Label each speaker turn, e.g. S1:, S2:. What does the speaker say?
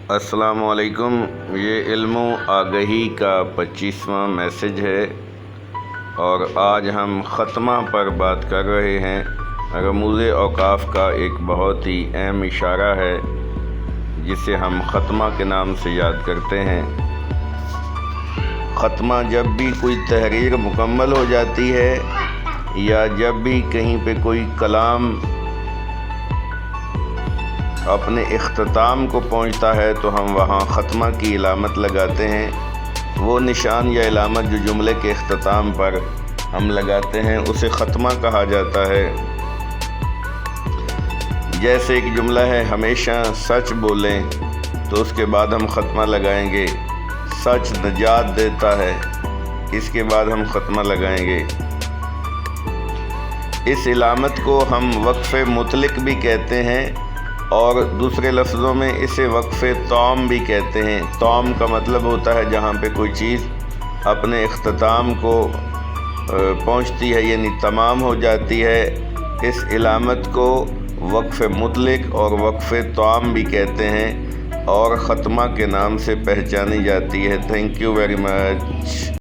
S1: السلام علیکم۔ یہ علم و آگہی کا 25واں میسج ہے اور آج ہم ختمہ پر بات کر رہے ہیں۔ رموز اوقاف کا ایک بہت ہی اہم اشارہ ہے جسے ہم ختمہ کے نام سے یاد کرتے ہیں۔ ختمہ جب بھی کوئی تحریر مکمل ہو جاتی ہے یا جب بھی کہیں پہ کوئی کلام اپنے اختتام کو پہنچتا ہے تو ہم وہاں ختمہ کی علامت لگاتے ہیں۔ وہ نشان یا علامت جو جملے کے اختتام پر ہم لگاتے ہیں اسے ختمہ کہا جاتا ہے۔ جیسے ایک جملہ ہے ہمیشہ سچ بولیں تو اس کے بعد ہم ختمہ لگائیں گے۔ سچ نجات دیتا ہے، اس کے بعد ہم ختمہ لگائیں گے۔ اس علامت کو ہم وقف مطلق بھی کہتے ہیں اور دوسرے لفظوں میں اسے وقف تام بھی کہتے ہیں۔ تام کا مطلب ہوتا ہے جہاں پہ کوئی چیز اپنے اختتام کو پہنچتی ہے یعنی تمام ہو جاتی ہے۔ اس علامت کو وقف مطلق اور وقف تام بھی کہتے ہیں اور ختمہ کے نام سے پہچانی جاتی ہے۔ Thank you very much.